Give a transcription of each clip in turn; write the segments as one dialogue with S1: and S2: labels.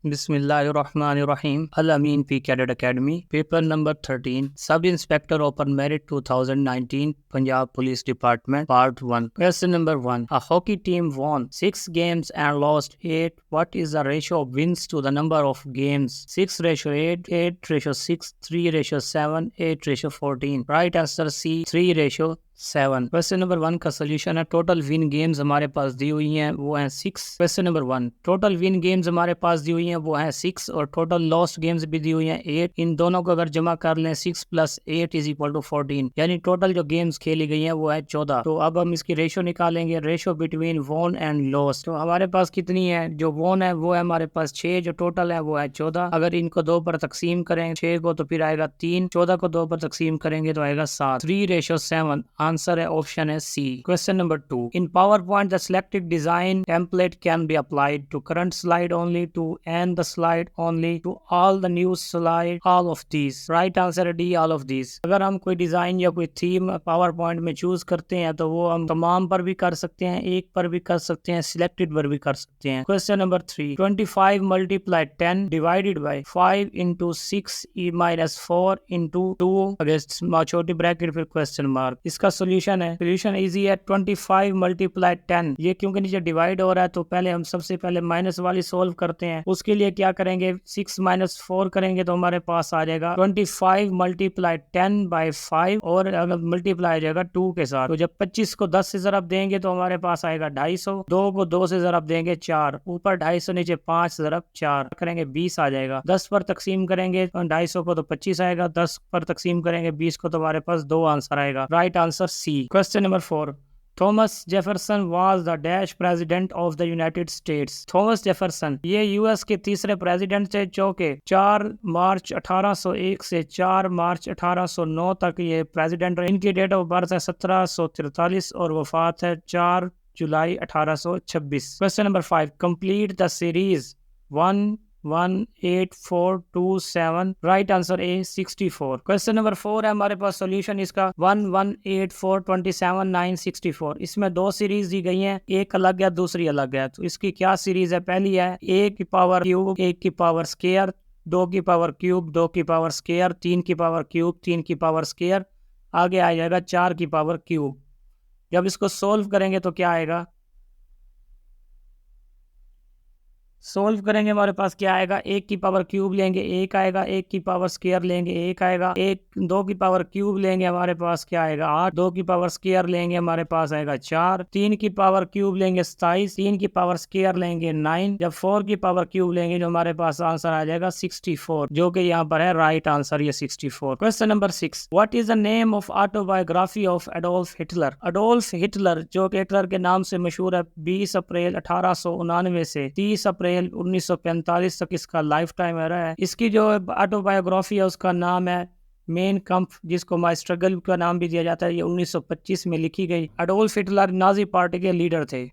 S1: Bismillahirrahmanirrahim. Al-Amin P Cadet Academy. Paper number 13. Sub Inspector Open Merit 2019. Punjab Police Department. Part 1. Question number 1. A hockey team won 6 games and lost 8. What is the ratio of wins to the number of games? 6:8, 8:6, 3:7, 8:14. Right answer C, 3:7. Question number 1 का solution है total win games हमारे पास दी हुई हैं वो हैं 6। Question number 1 total win games हमारे पास दी हुई हैं वो हैं 6 और टोटल लॉस्ट गेम्स भी दी हुई हैं 8। इन दोनों को अगर जमा कर लें 6 + 8 = 14, यानी टोटल जो गेम्स खेली गई हैं वो है 14। तो अब हम इसकी रेशो निकालेंगे, ratio between won and lost. तो हमारे पास कितनी है, जो वॉन है वो है हमारे पास 6, जो टोटल है वो है 14। अगर इनको 2 पर तकसीम करें 6 को तो फिर आएगा 3, 14 को 2 पर तकसीम करेंगे तो आएगा 7। 3:7 आंसर है ऑप्शन है C. Question number 2 in PowerPoint the selected design template can be applied to current slide only, to end the slide only, to all the new slide, all of these. Right answer है D, all of these. अगर हम कोई design या कोई theme PowerPoint में choose करते हैं तो वो हम तमाम पर भी कर सकते हैं, एक पर भी कर सकते हैं, सिलेक्टेड पर भी कर सकते हैं। Question number 3 25 × 10 divided by 5 × 6 -4 × 2 against छोटी ब्रैकेट फिर क्वेश्चन मार्क। इसका सोल्यूशन है, सोल्यूशन इजी है। 25 × 10, ये क्योंकि नीचे डिवाइड हो रहा है तो पहले हम सबसे पहले माइनस वाली सोल्व करते हैं। उसके लिए क्या करेंगे, 6 - 4 करेंगे तो हमारे पास आ जाएगा 25 × 10/5 और अगर मल्टीप्लाई हो जाएगा 2 के साथ। तो जब 25 को 10 से ज़रब देंगे तो हमारे पास आएगा 250, 2 को 2 से ज़रब देंगे 4, ऊपर 250 नीचे 5 ज़रब 4 करेंगे 20 आ जाएगा। 10 पर तकसीम करेंगे 250 को तो 25 आएगा, 10 पर तकसीम करेंगे 20 को तो हमारे पास 2 आंसर आएगा। Right answer C. Question number 4 Thomas Jefferson was the dash president of the United States. Thomas Jefferson ये यूएस के तीसरे प्रेसिडेंट थे जो के 4 मार्च 1801 से 4 मार्च 1809 तक ये प्रेसिडेंट रहे। इनकी डेट ऑफ बर्थ है 1743 और वफात है 4 जुलाई 1826। Question number 5 complete the series 118,427। Right answer A 64। Question number 4 है हमारे पास सोल्यूशन इसका 118,427,964। इसमें 2 सीरीज दी गई हैं, एक अलग है दूसरी अलग है। तो इसकी क्या सीरीज है, पहली है a की पावर क्यूब, 1 की पावर स्क्वायर, 2 की पावर क्यूब, 2 की पावर स्क्वायर, 3 की पावर क्यूब, 3 की पावर स्क्वायर, आगे आ जाएगा 4 की पावर क्यूब। जब इसको सोल्व करेंगे तो क्या आएगा, सोल्व करेंगे हमारे पास क्या आएगा, 1 की पावर क्यूब लेंगे 1 आएगा, 1 की पावर स्क्वायर लेंगे 1 आएगा, 2 की पावर क्यूब लेंगे हमारे पास क्या आएगा 8, 2 की पावर स्क्वायर लेंगे हमारे पास आएगा 4, 3 की पावर क्यूब लेंगे 27, 3 की पावर स्क्वायर लेंगे 9, जब 4 की पावर क्यूब लेंगे जो हमारे पास आंसर आ जाएगा 64, जो कि यहाँ पर है राइट आंसर ये 64। Question number 6 what is the name of autobiography of Adolf Hitler. Adolf Hitler जो कि हिटलर के नाम से मशहूर है, 20 अप्रैल 1889 से 30 अप्रैल 1945 तक इसका लाइफ टाइम रहा है। इसकी जो ऑटोबायोग्राफी है उसका नाम है मेन कम्फ, जिसको माई स्ट्रगल का नाम भी दिया जाता है। ये 1925 में लिखी गई। एडोल्फ हिटलर नाजी पार्टी के लीडर थे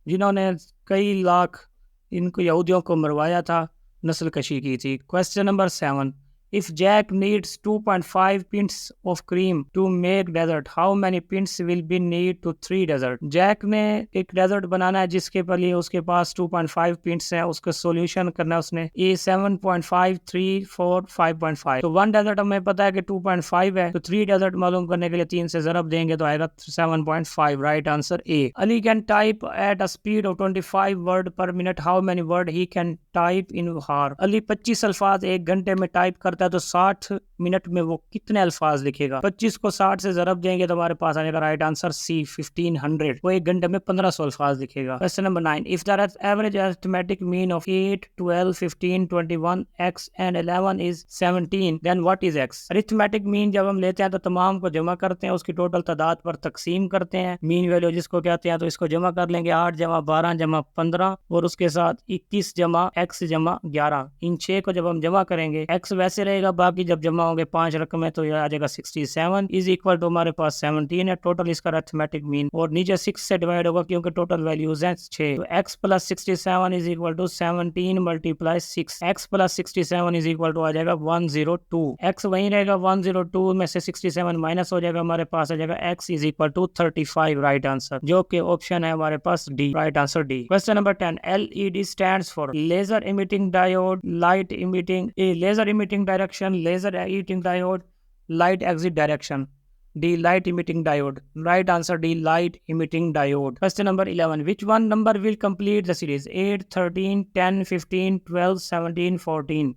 S1: जिन्होंने कई लाख इनको यहूदियों को मरवाया था, नस्ल कशी की थी। Question number 7 If Jack needs 2.5 pints of cream to make dessert, how many pints will be need to 3 dessert? Jack ने एक डेजर्ट बनाना है जिसके लिए उसके पास 2.5 पिंट्स है, उसका सॉल्यूशन करना है उसने। ए 7.5 3 4 5.5। तो 1 डेजर्ट हमें पता है कि 2.5 है, तो 3 डेजर्ट मालूम करने के लिए 3 से ज़रब देंगे तो आएगा 7.5। Right answer A. Ali can type at a speed of 25 word पर minute, how many word he can type in हार। अली 25 अल्फाज 1 घंटे में टाइप करता है तो 60 मिनट में वो कितने अल्फाज लिखेगा। 25 को 60 से ज़रब देंगे तो हमारे पास आएगा राइट आंसर सी 1500। वो 1 घंटे में 1500 अल्फाज लिखेगा। Question number 9 if the average arithmetic mean of 8 12 15 21 x and 11 is 17 then what is x। Arithmetic mean जब हम लेते हैं तो तमाम को जमा करते हैं, उसकी टोटल तादाद पर तकसीम करते हैं, मीन वैल्यू जिसको कहते हैं। तो इसको जमा कर लेंगे 8 + 12 = 15 और उसके साथ 21 + x = 11। इन 6 को जब हम जमा करेंगे x वैसे रहेगा, बाकी जब जमा होंगे 5 रकम है तो ये आ जाएगा 67 इज इक्वल टू हमारे पास 17 है टोटल इसका अरिथमेटिक मीन, और नीचे 6 से डिवाइड होगा क्योंकि टोटल वैल्यूज हैं 6। तो x plus 67 is equal to 17 multiply 6, x plus 67 is equal to आ जाएगा 102। x वहीं रहेगा 102 में से 67 माइनस हो जाएगा, हमारे पास आ जाएगा x is equal to 35, right answer, जो कि ऑप्शन है हमारे पास D, right answer D. Question number 10, LED stands for laser emitting diode, light emitting laser emitting direction, laser emitting diode, light exit direction. D, light emitting diode, right answer D, light emitting diode. Question number 11, which one number will complete the series 8, 13, 10, 15, 12, 17, 14।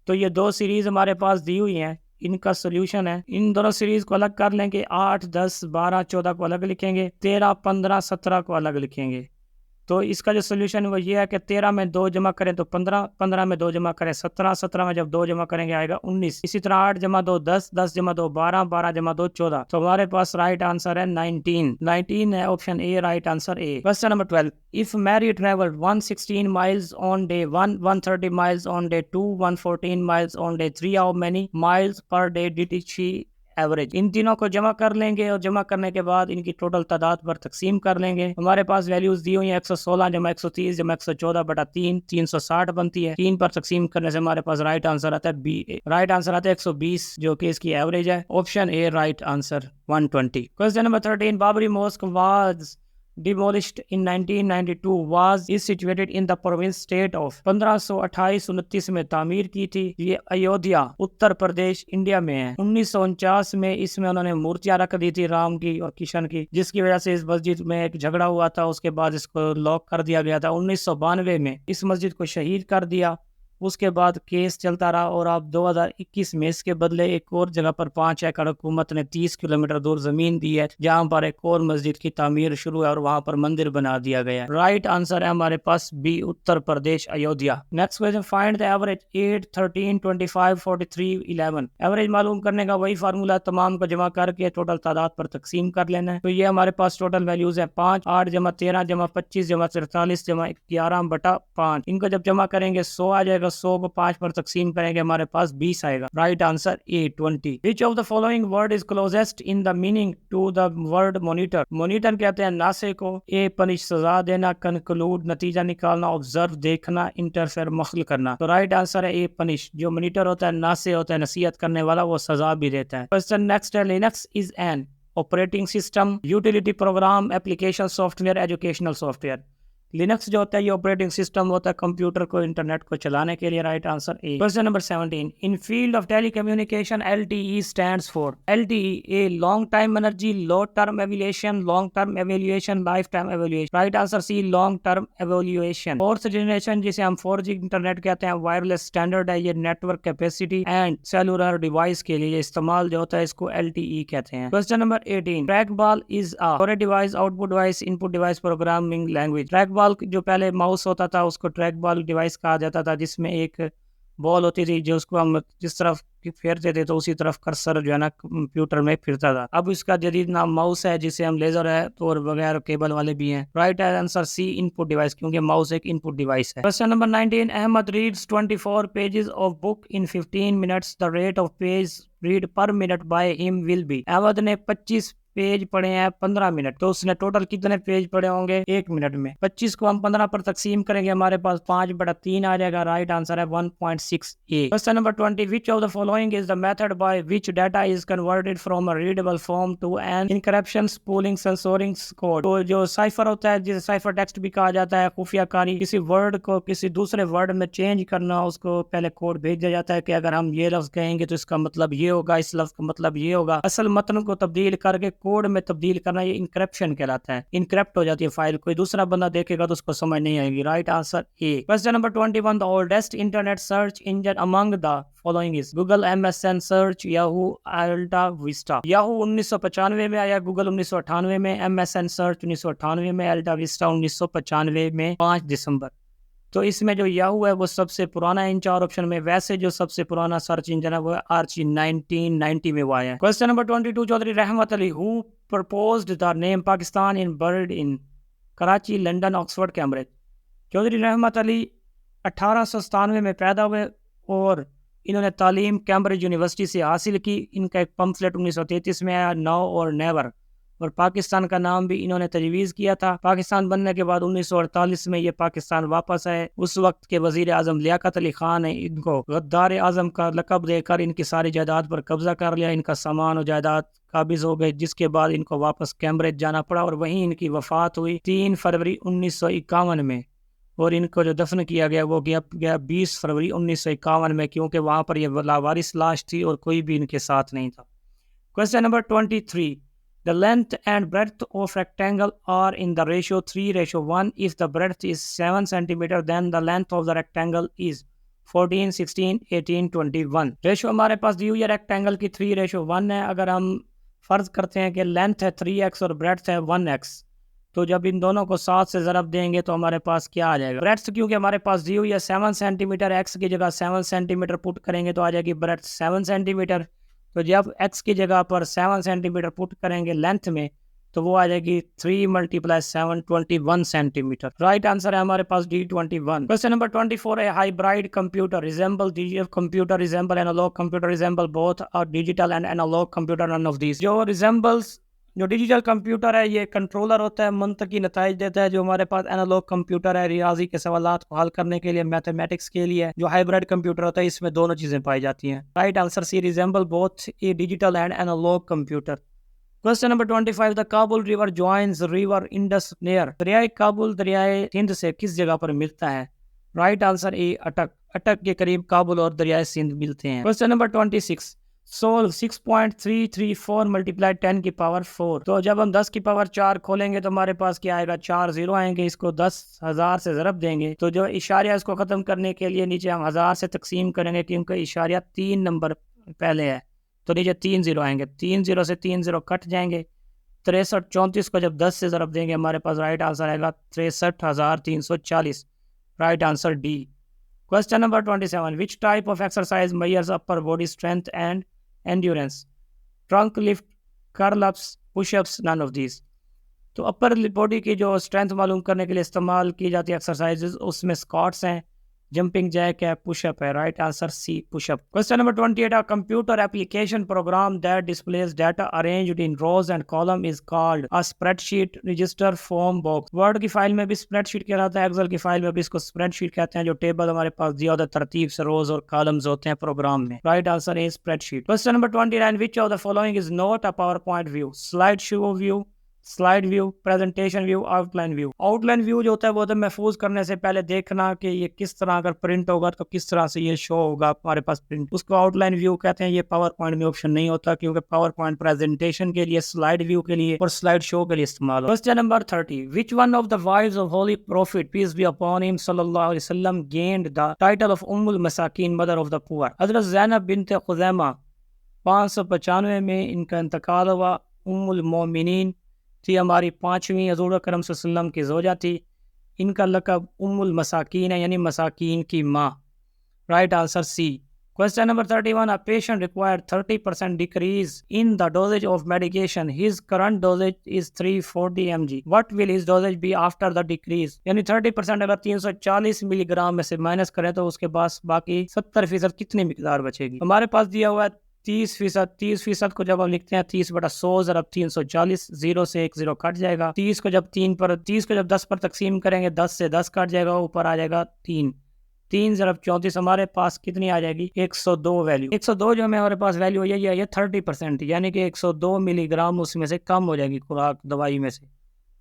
S1: तो ये दो series हमारे पास दी हुई हैं, इनका solution है, इन दोनों series को अलग कर लेंगे, 8, 10, 12, 14 को अलग लिखेंगे, 13, 15, 17 को अलग लिखेंगे। तो इसका जो सोल्यूशन है वो ये है कि 13 में 2 जमा करें तो 15, 15 में 2 जमा करें 17, 17 में जब 2 जमा करेंगे आएगा 19, इसी तरह 8 जमा 2 10, 10 जमा 2 12, 12 जमा 2 14। तो हमारे पास राइट आंसर है 19, 19 है option A, right answer A. Question number 12, if Mary travelled 116 miles on day 1, 130 miles on day 2, 114 miles on day 3, how many miles per day did she average. इन तीनों को जमा कर लेंगे और जमा करने के बाद इनकी टोटल तादाद पर तकसीम कर लेंगे। हमारे पास वैल्यूज दी हुई है 116 जमा 130 जमा 114 बटा 3, 360 बनती है। 3 पर तकसीम करने से हमारे पास राइट आंसर आता है बी, राइट आंसर आता है 120 जो कि इसकी एवरेज है, option A, right answer 120। Question number 13, Babri mosque was demolished in 1992 is situated in the province state of 1528-29 में तामीर की थी। ये अयोध्या उत्तर प्रदेश इंडिया में है। 1949 में इसमें उन्होंने मूर्तियां रख दी थी राम की और किशन की, जिसकी वजह से इस मस्जिद में एक झगड़ा हुआ था, उसके बाद इसको लॉक कर दिया गया था। 1992 में इस मस्जिद को शहीद कर दिया, उसके बाद केस चलता रहा और अब 2021 में इसके बदले एक और जगह पर 5 एकड़ हुकूमत ने 30 किलोमीटर दूर जमीन दी है, जहां पर एक और मस्जिद की तामीर शुरू है और वहां पर मंदिर बना दिया गया है। राइट आंसर है हमारे पास B, Uttar Pradesh Ayodhya. Next question, find the average 8, 13, 25, 43, 11। Average मालूम करने का वही फार्मूला, तमाम को जमा करके टोटल तादाद पर तकसीम कर लेना है। तो ये हमारे पास टोटल वैल्यूज है 5, 8 जमा 13 जमा 25 जमा 43 जमा 11 बटा 5। इनको जब जमा करेंगे 100 आ जाएगा, 100 को 5 पर तकसीम करेंगे हमारे पास 20 आएगा। Right answer A, 20। Which of the following word is closest in the meaning to the word monitor? Monitor कहते हैं नासे को। ए, पनिश सजा देना, कंक्लूड नतीजा निकालना, ऑब्जर्व देखना, इंटरफेयर मखल करना। तो राइट आंसर है ए, पनिश। जो मॉनिटर होता है नासे होता है नसीहत करने वाला, वो सजा भी देता है। क्वेश्चन नेक्स्ट है, Linux is an operating system, utility programme, application software, educational software. Linux जो होता है ये ऑपरेटिंग सिस्टम होता है कंप्यूटर को, इंटरनेट को चलाने के लिए। Right answer A. Question number 17, in field of telecommunication LTE stands for. LTE A, long time energy, low term evaluation, long term evaluation, life time evaluation. Right answer C, long term evaluation. Fourth generation जिसे हम 4G internet कहते हैं, wireless standard है, ये network capacity and cellular device के लिए इस्तेमाल जो होता है इसको LTE कहते हैं। Question number 18, track ball is a device, output device, input device, programming language. Track ball जो पहले माउस होता था उसको ट्रैक बॉल डिवाइस कहा जाता था, जिसमें एक बॉल होती थी जो उसको हम जिस तरफ फेरते थे तो उसी तरफ कर्सर जो है ना कंप्यूटर में फिरता था। अब इसका जदीद नाम माउस है, जिसे हम लेजर है तो और वगैरह केबल वाले भी हैं। Right answer C, input device, क्योंकि माउस एक इनपुट डिवाइस है। Question number 19, Ahmed reads 24 pages of book in 15 minutes, the rate of page read per minute by him will be. Ahmed ने 25 पेज पढ़े हैं 15 मिनट, तो उसने टोटल कितने पेज पढ़े होंगे 1 मिनट में। 25 को हम 15 पर तकसीम करेंगे, हमारे पास 5 बटा 3 आ जाएगा। राइट आंसर है 1.6A। Question number 20, which of the following is the method by which data is converted from a readable form to an encryption spooling censoring code. तो जो साइफर होता है, जिसे साइफर टेक्स्ट भी कहा जाता है, खुफिया कारी, किसी वर्ड को किसी दूसरे वर्ड में चेंज करना, उसको पहले कोड भेज दिया जाता है कि अगर हम ये लफ्ज कहेंगे तो इसका मतलब ये होगा, इस लफ्ज का मतलब ये होगा। असल मतन को तब्दील करके कोड में तब्दील करना, ये इनक्रिप्शन कहलाता है। इनक्रिप्ट हो जाती है फाइल, कोई दूसरा बंदा देखेगा तो उसको समझ नहीं आएगी। Right answer A. Question number 21, the oldest internet search engine among the following is Google, MSN search, Yahoo, AltaVista. Yahoo 1995 में आया, गूगल 1998 में, MSN सर्च 1998 में, अल्टा विस्टा 1995 में 5 दिसंबर। तो इसमें जो याहू है वो सबसे पुराना इन 4 ऑप्शन में। वैसे जो सबसे पुराना सर्च इंजन है वो आर्ची 1990 में वो आया है। Question number 22, Chaudhry Rahmat Ali who proposed the name Pakistan in bird in Karachi, London, Oxford, Cambridge. Chaudhry Rahmat Ali 1897 में पैदा हुए और इन्होंने तालीम कैम्ब्रिज यूनिवर्सिटी से हासिल की। इनका एक पम्फलेट 1933 में आया, नाउ और नेवर, और पाकिस्तान का नाम भी इन्होंने तजवीज़ किया था। पाकिस्तान बनने के बाद 1948 में ये पाकिस्तान वापस आए। उस वक्त के वजीर आजम लियाकत अली खान ने इनको गद्दार आजम का लकब देकर इनकी सारी जायदाद पर कब्जा कर लिया। इनका सामान और जायदाद काबिज हो गए, जिसके बाद इनको वापस कैम्ब्रिज जाना पड़ा और वहीं इनकी वफात हुई 3 फरवरी 1951 में। और इनको जो दफन किया गया वो गया 20 फरवरी 1951 में, क्योंकि वहाँ पर ये लावारिस लाश थी और कोई भी इनके साथ नहीं था। Question number 23, the length and breadth of rectangle are in the ratio 3:1. If the breadth is 7 cm, then the length of the rectangle is 14, 16, 18, 21. Ratio हमारे पास दी हुई है रेक्टेंगल की 3:1 है। अगर हम फर्ज करते हैं कि लेंथ है 3x और ब्रेड्थ है 1x, तो जब इन दोनों को 7 से ज़रब देंगे तो हमारे पास क्या आ जाएगा? ब्रेड्थ क्योंकि हमारे पास दी हुई है 7 सेंटीमीटर, एक्स की जगह 7 सेंटीमीटर पुट करेंगे तो आ जाएगी ब्रेड्थ 7 सेंटीमीटर। तो जब x की जगह पर 7 सेंटीमीटर पुट करेंगे लेंथ में तो वो आ जाएगी 3 × 7 21 सेंटीमीटर। राइट आंसर है हमारे पास D21। क्वेश्चन नंबर 24 है hybrid computer resemble digital computer resemble analog computer resemble both और digital and analog computer none of these. जो डिजिटल कंप्यूटर है ये कंट्रोलर होता है, मुंतकी नताइज देता है। जो हमारे पास एनालॉग कंप्यूटर है रियाजी के सवालात को हल करने के लिए, मैथमेटिक्स के लिए। जो हाइब्रिड कंप्यूटर होता है इसमें दोनों चीज़ें पाई जाती हैं। Right answer C resemble both A digital and analog computer. Question number 25, the Kabul river joins river Indus near. दरियाए काबुल दरियाए सिंध से किस जगह पर मिलता है? राइट आंसर ए अटक। अटक के करीब काबुल और दरियाए सिंध मिलते हैं। Question number 26, solve 6.334 × 10⁴। तो जब हम 10 की पावर 4 खोलेंगे तो हमारे पास क्या आएगा? 4 0 आएंगे। इसको 10,000 से ज़रब देंगे तो जो इशारिया इसको ख़त्म करने के लिए नीचे हम 1000 से तकसीम करेंगे, क्योंकि इशारिया 3 नंबर पहले है तो नीचे 3 0 आएंगे। 3 0 से 3 0 कट जाएंगे। 63 34 को जब 10 से ज़रब देंगे हमारे पास राइट आंसर आएगा 63,340। Right answer D. Question number 27, which type of exercise measures upper body strength and endurance? Trunk lift, curl ups, pushups, none of these. तो अपर बॉडी की जो स्ट्रेंथ मालूम करने के लिए इस्तेमाल की जाती है एक्सरसाइजेज, उसमें स्क्वाट्स हैं, जंपिंग जैक है, पुशअप है। Right answer C pushup. Question number 28, a computer application program that displays data arranged in rows and column is called a spreadsheet, register, form, box. Word की file में भी spreadsheet कहलाता है, Excel की file में भी इसको स्प्रेडशीट कहते हैं। जो टेबल हमारे पास दिया होता है तरतीब से रोज और कॉलम्स होते हैं प्रोग्राम में। Right answer is spreadsheet. Question number 29, which of the following is not a power point view? Slide show view, slide view, presentation view, outline view. Outline view जो होता है वो तो महफूज करने से पहले देखना कि ये किस तरह अगर प्रिंट होगा तो किस तरह से ये शो होगा हमारे पास प्रिंट, उसको आउटलाइन व्यू कहते हैं। ये पावर पॉइंट में ऑप्शन नहीं होता, क्योंकि पावर पॉइंट प्रेजेंटेशन के लिए, स्लाइड व्यू के लिए और स्लाइड शो के लिए इस्तेमाल होता है। Question number 30, which one of the wives of holy prophet peace be upon him सल्लल्लाहु अलैहि वसल्लम गेन्ड द टाइटल ऑफ उम्मुल मसाकीन, मदर ऑफ द पुअर? हजरत ज़ैनब बिन्त खुज़ैमा 595 में इनका इंतकाल हुआ। उम्मुल मोमिनीन थी, हमारी 5वीं हज़ूर अकरम सल्लल्लाहु अलैहि वसल्लम की ज़ौजा थी। इनका लक़ब उम्मुल मसाकीन है, यानी मसाकीन की माँ। Right answer C. Question number 31, a patient required 30% decrease in the doses of medication, his current doses is 340 mg, what will his doses be after the decrease? यानी 30% अगर 340 मिलीग्राम में से माइनस करें तो उसके पास बाकी 70% कितनी मिकदार बचेगी? हमारे पास दिया हुआ है 30%। 30% को जब हम लिखते हैं 30/100 ज़रब 340, 0 से 1 0 कट जाएगा। 30 को जब 10 पर तकसीम करेंगे 10 से 10 कट जाएगा, ऊपर आ जाएगा 3। 3 ज़रब 34 हमारे पास कितनी आ जाएगी? 102 वैल्यू। 102 जो हमारे पास वैल्यू है ये 30%, यानी कि 102 मिलीग्राम उसमें से कम हो जाएगी खुराक दवाई में से।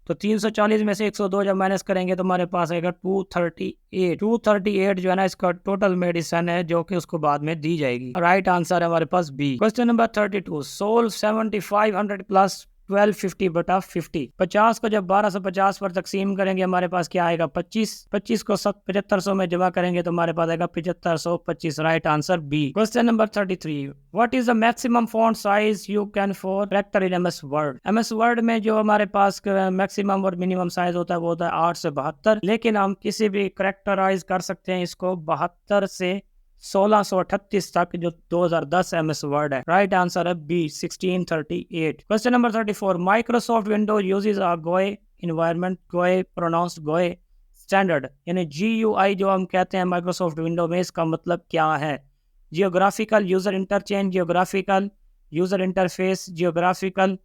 S1: तो 340 में से 102 जब माइनस करेंगे तो हमारे पास आएगा 238। 238 जो है ना इसका टोटल मेडिसिन है जो कि उसको बाद में दी जाएगी। राइट आंसर है हमारे पास B. Question number 32, solve 7500 plus 1250/50। 50 को जब 1250 पर तकसीम करेंगे हमारे पास क्या आएगा? 25। 25 को 7500 में जमा करेंगे तो हमारे पास आएगा 7525। Right answer B. Question number 33, what is the maximum font size you can for character in MS word? MS word में जो हमारे पास मैक्सिमम और मिनिमम साइज होता है वो होता है 8 से 72, लेकिन हम किसी भी करेक्टराइज कर सकते हैं इसको 72 से 1638 तक, जो 2010 MS वर्ड है। राइट आंसर है B 1638। Question number 34, Microsoft window uses a gooey environment, gooey pronounced gooey standard, यानी GUI जो हम कहते हैं माइक्रोसॉफ्ट विंडो में, इसका मतलब क्या है? geographical user interchange, geographical user interface, geographical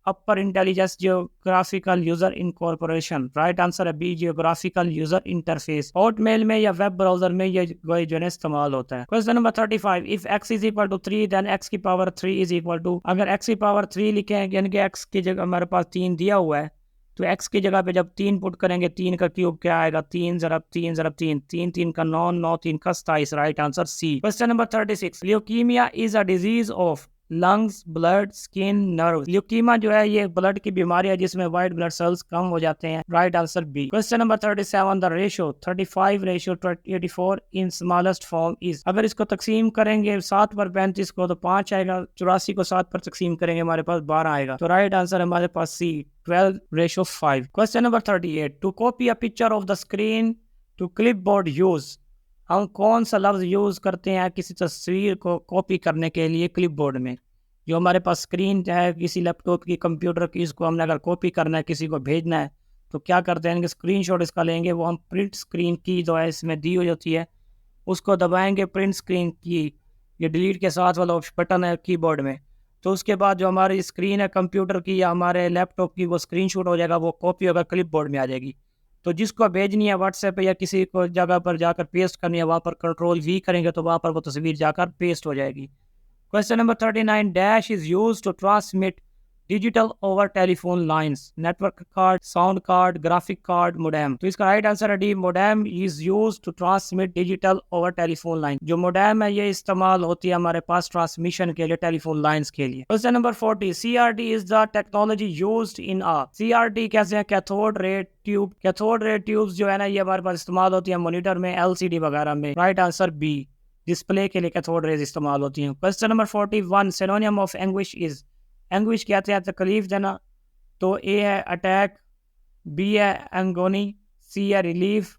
S1: upper intelligence, geographical user incorporation. Right answer है B, geographical user interface. Hotmail में या वेब ब्राउजर में ये जो है इस्तेमाल होता है. Question number 35, if x is equal to 3 then x की पावर 3 इज इक्वल टू, अगर x की पावर 3 लिखे हैं यानी कि x की जगह हमारे पास 3 दिया हुआ है, तो x की जगह पे जब 3 पुट करेंगे, 3 का क्यूब क्या आएगा, 3 ज़रब 3 ज़रब 3, 3 3 का 9, 9 3 का 27. Right answer C. Question number 36, leukaemia is a disease of lungs, blood, skin, nerve. Leukaemia जो है ये ब्लड की बीमारी है जिसमें व्हाइट ब्लड सेल्स कम हो जाते हैं. Right answer B. Question number 37, the ratio 35 ratio 84 in smallest form is. अगर इसको तकसीम करेंगे 7 पर 35 को तो 5 आएगा, 84 को 7 पर तकसीम करेंगे हमारे पास 12 आएगा. तो राइट आंसर हमारे पास C, 12:5. Question number 38, to copy a picture of the screen to clipboard use. हम कौन सा लफ्ज़ यूज़ करते हैं किसी तस्वीर को कॉपी करने के लिए क्लिपबोर्ड में. जो हमारे पास स्क्रीन है किसी लैपटॉप की, कंप्यूटर की, इसको हमने अगर कॉपी करना है, किसी को भेजना है, तो क्या करते हैं कि स्क्रीनशॉट इसका लेंगे, वो हम प्रिंट स्क्रीन की जो है इसमें दी हुई होती है उसको दबाएंगे, प्रिंट स्क्रीन की, ये डिलीट के साथ वाला बटन है कीबोर्ड में, तो उसके बाद जो हमारी स्क्रीन है कंप्यूटर की या हमारे लैपटॉप की वो स्क्रीनशॉट हो जाएगा, वो कॉपी होकर क्लिपबोर्ड में आ जाएगी. तो जिसको भेजनी है व्हाट्सएप पे या किसी को जगह पर जाकर पेस्ट करनी है, वहाँ पर कंट्रोल वी करेंगे तो वहाँ पर वो तस्वीर जाकर पेस्ट हो जाएगी. Question number 39, dash is use to transmit digital over telephone lines. Network card, sound card, graphic card, modem. तो इसका राइट आंसर है D, modem is use to transmit digital over telephone line. जो modem है ये इस्तेमाल होती है हमारे पास ट्रांसमिशन के लिए, टेलीफोन लाइंस के लिए. Question number 40, CRT is the technology used in a. CRT कैसे है, cathode ray tube. Cathode ray tubes जो है ना ये हमारे पास इस्तेमाल होती है मॉनिटर में, LCD वगैरह में. राइट आंसर बी, डिस्प्ले के लिए कैथोड रेज इस्तेमाल होती हैं. Question number 41, synonym of anguish is. Anguish कहते हैं तकलीफ देना, तो ए है अटैक, बी है एंगोनी, सी है रिलीफ,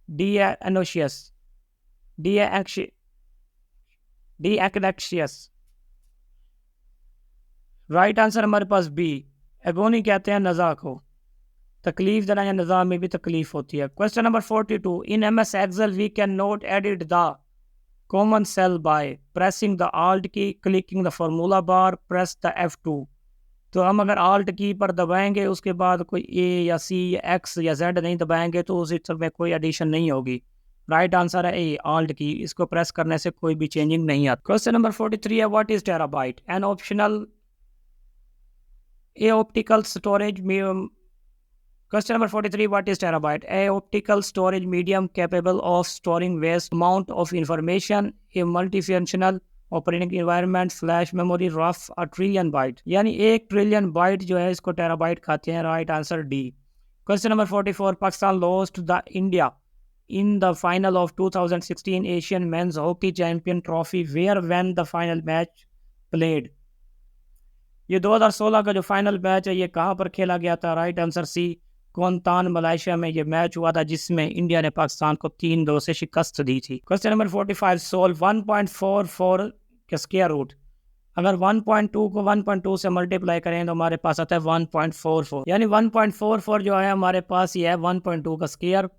S1: डी है एनोशियस, डी है एक्नैक्शियस. राइट आंसर हमारे पास बी, एगोनी कहते हैं नज़ा को, तकलीफ देना या नज़ा में भी तकलीफ होती है. Question number 42, in MS Excel we can not edit the common cell by pressing the Alt key, clicking the formula bar, press the F2. तो हम अगर Alt की पर दबाएंगे उसके बाद कोई A या C या X या Z नहीं दबाएंगे तो उस में कोई एडिशन नहीं होगी. राइट आंसर है ए, Alt की, इसको प्रेस करने से कोई भी चेंजिंग नहीं आती. क्वेश्चन नंबर 43 है, what is terabyte. An optional A optical storage. Question number 43, what is terabyte? A optical storage medium capable of storing vast amount of information, a multifunctional operating environment, flash memory, rough, a trillion byte. यानी 1 trillion bite जो है इसको terabyte खाते हैं. Right answer D. Question number 44, Pakistan lost the India in the final of 2016 Asian Men's Hockey Champion Trophy where when the final match played. ये 2016 का जो final match है ये कहाँ पर खेला गया था. राइट आंसर सी, कोंतान मलेशिया में ये मैच हुआ था जिसमें इंडिया ने पाकिस्तान को 3-2 से शिकस्त दी थी. क्वेश्चन नंबर 45, सोल्व 1.44 का स्क्वायर रूट. अगर 1.2 को 1.2 से मल्टीप्लाई करें तो हमारे पास आता है 1.44, यानी 1.44 जो है हमारे पास ये है 1.2 का स्क्वायर.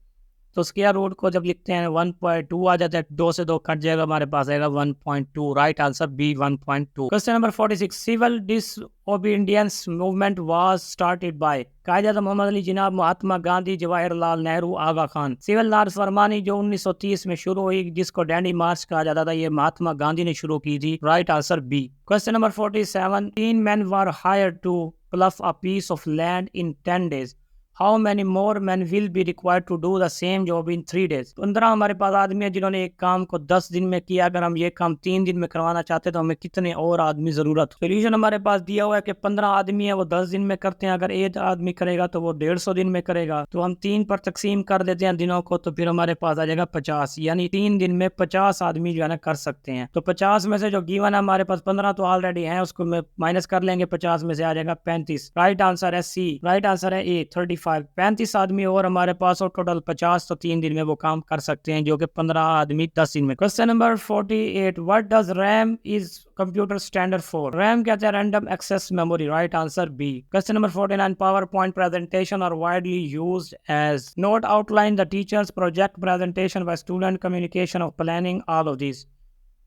S1: तो स्क्वायर रूट को जब लिखते हैं 1.2 आ जाता है, 2 से 2 कट जाएगा, हमारे पास आएगा 1.2. Right answer B, 1.2. Question number 46, civil disobedience movement was started by. Quaid-e-Azam Mohammad Ali Jinnah, Mahatma Gandhi, Jawaharlal Nehru, Aga Khan. Civil नाफरमानी जो 1930 में शुरू हुई जिसको डैंडी मार्च कहा जाता था, ये महात्मा गांधी ने शुरू की थी. Right answer B. Question number 47, 3 men were hired to plough a piece of land in 10 days. How many more men will be required to do the same job in 3 days? 15 हमारे पास आदमी है जिन्होंने एक काम को 10 दिन में किया. अगर हम ये काम 3 दिन में करवाना चाहते तो हमें कितने और आदमी ज़रूरत. सोल्यूशन हमारे पास दिया हुआ है कि 15 आदमी है वो 10 दिन में करते हैं. अगर एक आदमी करेगा तो वो 150 दिन में करेगा. तो हम 3 पर तकसीम कर देते हैं दिनों को, तो फिर हमारे पास आ जाएगा 50, यानी 3 दिन में 50 आदमी जो है ना कर सकते हैं. तो 50 में से जो गिवन है हमारे पास 15 तो ऑलरेडी है, उसको माइनस कर लेंगे, 50 में से आ जाएगा 35. राइट आंसर है सी. राइट आंसर है ए, 35. 35 आदमी और हमारे पास और टोटल 50, तो 3 दिन में वो काम कर सकते हैं, जो कि 15 आदमी 10 दिन में. Question number 48, what does RAM is computer standard for. RAM कहते हैं random access memory. Right answer B. Question number 49, PowerPoint presentation are widely used as. Note outline the teachers project presentation by student communication of planning all of this.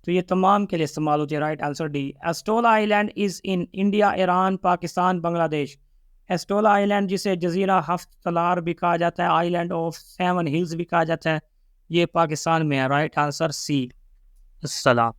S1: तो ये तमाम के लिए इस्तेमाल होती है। Right answer D. Astola island is in India, Iran, Pakistan, Bangladesh. Astola island जिसे जजीरा हफ्त तलार भी कहा जाता है, आइलैंड ऑफ सेवन हिल्स भी कहा जाता है, ये पाकिस्तान में है। Right answer C. अस्सलाम।